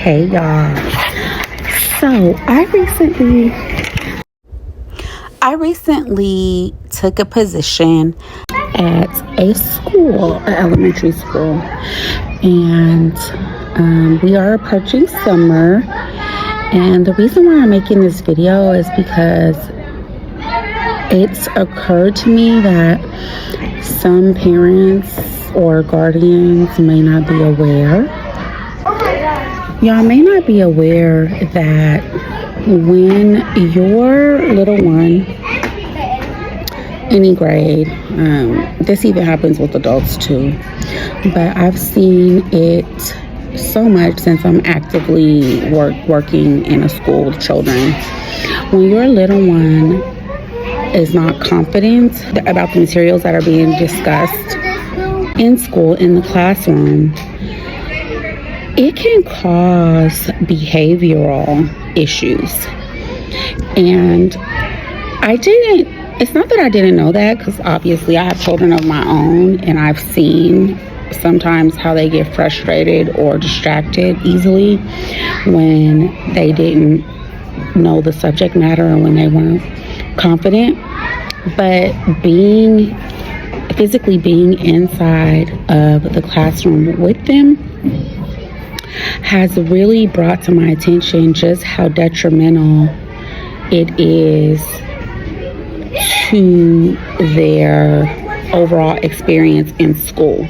Hey y'all. So I recently took a position at a school, an elementary school, and we are approaching summer. And the reason why I'm making this video is because it's occurred to me that some parents or guardians may not be aware. Y'all may not be aware that when your little one, any grade, this even happens with adults too, but I've seen it so much since I'm actively working in a school with children. When your little one is not confident about the materials that are being discussed in school, in the classroom, it can cause behavioral issues. And it's not that I didn't know that, because obviously I have children of my own, and I've seen sometimes how they get frustrated or distracted easily when they didn't know the subject matter and when they weren't confident. But physically being inside of the classroom with them has really brought to my attention just how detrimental it is to their overall experience in school.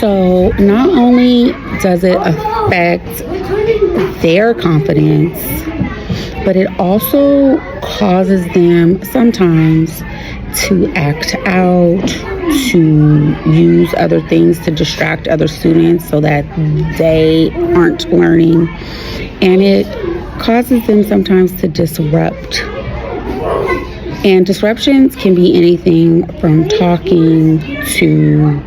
So not only does it affect their confidence, but it also causes them sometimes to act out, to use other things to distract other students so that they aren't learning. And it causes them sometimes to disrupt. And disruptions can be anything from talking to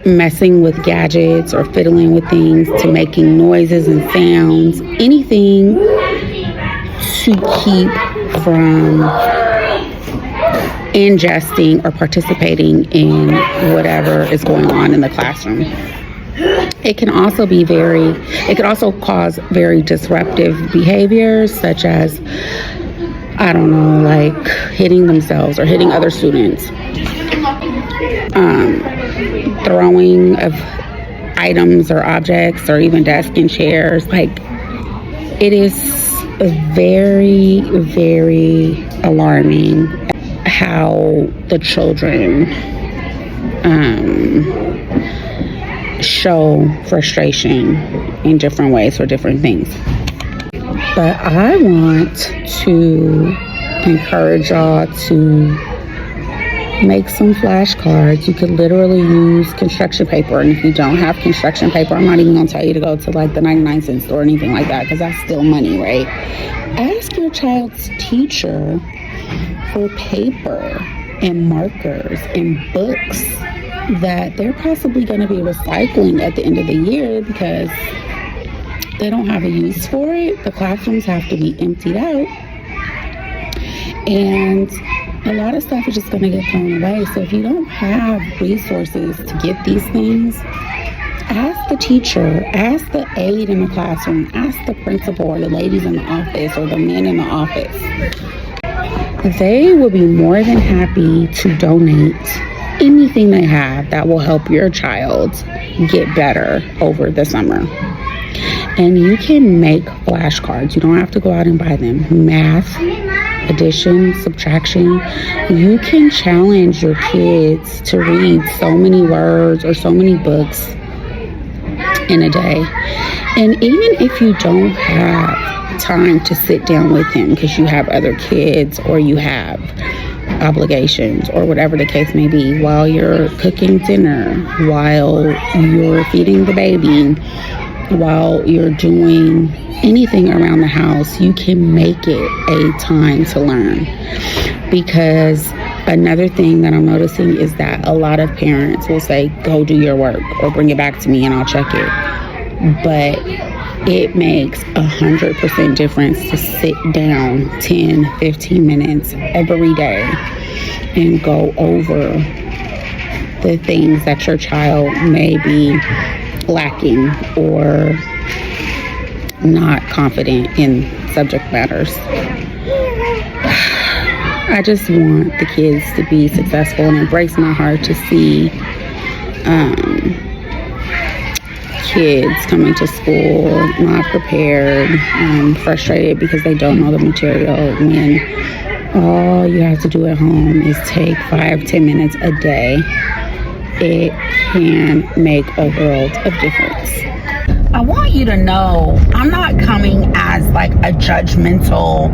messing with gadgets or fiddling with things to making noises and sounds, anything to keep from ingesting or participating in whatever is going on in the classroom. It can also cause very disruptive behaviors, such as, I don't know, like hitting themselves or hitting other students, throwing of items or objects, or even desks and chairs. Like, it is very, very alarming how the children show frustration in different ways for different things. But I want to encourage y'all to make some flashcards. You could literally use construction paper, and if you don't have construction paper, I'm not even going to tell you to go to like the 99-cent store or anything like that, because that's still money, right? Ask your child's teacher for paper and markers and books that they're possibly going to be recycling at the end of the year because they don't have a use for it. The classrooms have to be emptied out, and a lot of stuff is just going to get thrown away. So if you don't have resources to get these things, ask the teacher, ask the aide in the classroom, ask the principal or the ladies in the office or the men in the office. They will be more than happy to donate anything they have that will help your child get better over the summer. And you can make flashcards. You don't have to go out and buy them. Math, addition, subtraction. You can challenge your kids to read so many words or so many books in a day. And even if you don't have time to sit down with him because you have other kids or you have obligations or whatever the case may be, while you're cooking dinner, while you're feeding the baby, while you're doing anything around the house, you can make it a time to learn. Because another thing that I'm noticing is that a lot of parents will say, go do your work or bring it back to me and I'll check it. But it makes 100% difference to sit down 10, 15 minutes every day and go over the things that your child may be lacking or not confident in subject matters. I just want the kids to be successful, and it breaks my heart to see kids coming to school not prepared, frustrated because they don't know the material, when all you have to do at home is take 5-10 minutes a day. It can make a world of difference. I want you to know I'm not coming as like a judgmental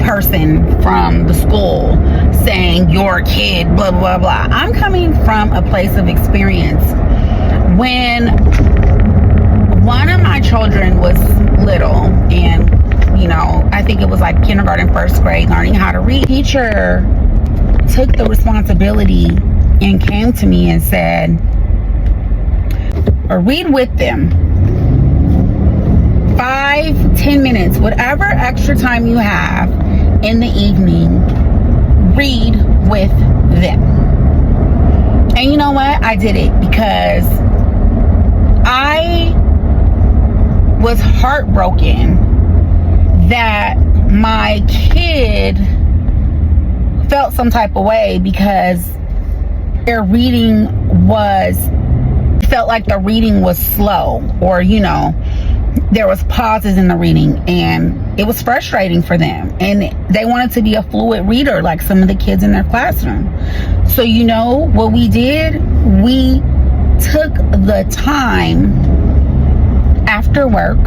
person from the school saying your kid blah blah blah. I'm coming from a place of experience. When one of my children was little, and I think it was like kindergarten, first grade, learning how to read, teacher took the responsibility and came to me and said, or read with them 5-10 minutes, whatever extra time you have in the evening, read with them. And you know what? I did it because I was heartbroken that my kid felt some type of way because their reading felt like the reading was slow, or there was pauses in the reading, and it was frustrating for them, and they wanted to be a fluid reader like some of the kids in their classroom. So what we did, we took the time after work,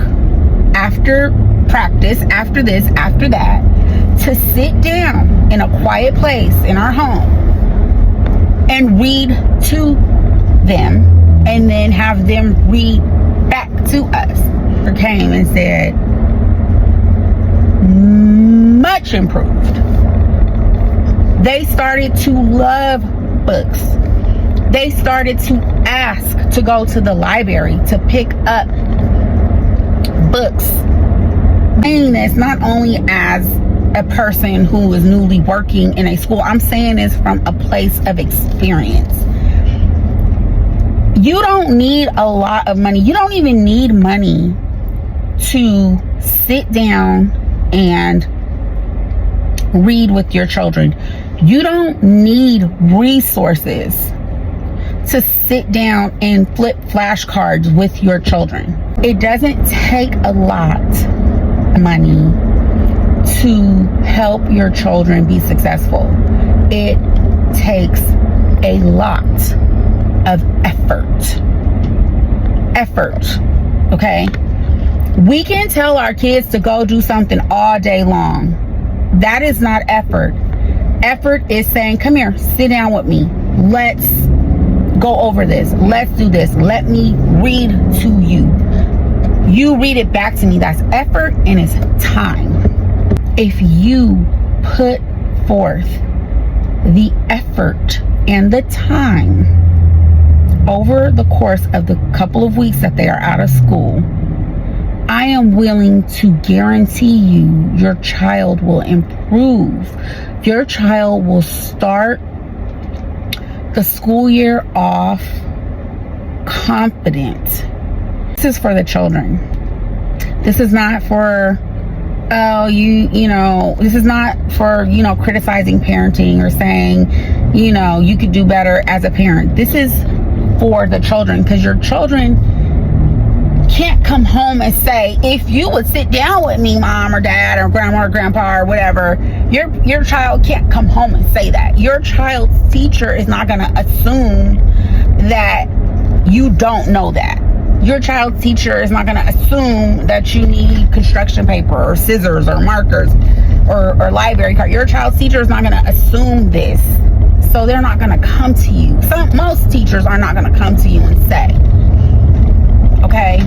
after practice, after this, after that, to sit down in a quiet place in our home and read to them, and then have them read back to us. They came and said, much improved. They started to love books. They started to ask to go to the library to pick up books. Saying this not only as a person who is newly working in a school, I'm saying this from a place of experience. You don't need a lot of money. You don't even need money to sit down and read with your children. You don't need resources to sit down and flip flashcards with your children. It doesn't take a lot of money to help your children be successful. It takes a lot of effort, okay? We can tell our kids to go do something all day long. That is not effort. Effort is saying, come here, sit down with me. Let's go over this. Let's do this. Let me read to you. You read it back to me. That's effort, and it's time. If you put forth the effort and the time over the course of the couple of weeks that they are out of school, I am willing to guarantee you your child will improve. Your child will start the school year off confident. This is for the children. This is not for this is not for criticizing parenting or saying you could do better as a parent. This is for the children, because your children can't come home and say, if you would sit down with me, mom or dad or grandma or grandpa or whatever. Your child can't come home and say that. Your child's teacher is not going to assume that you don't know that. Your child's teacher is not going to assume that you need construction paper or scissors or markers or library card. Your child's teacher is not going to assume this. So they're not going to come to you. Most teachers are not going to come to you and say, okay,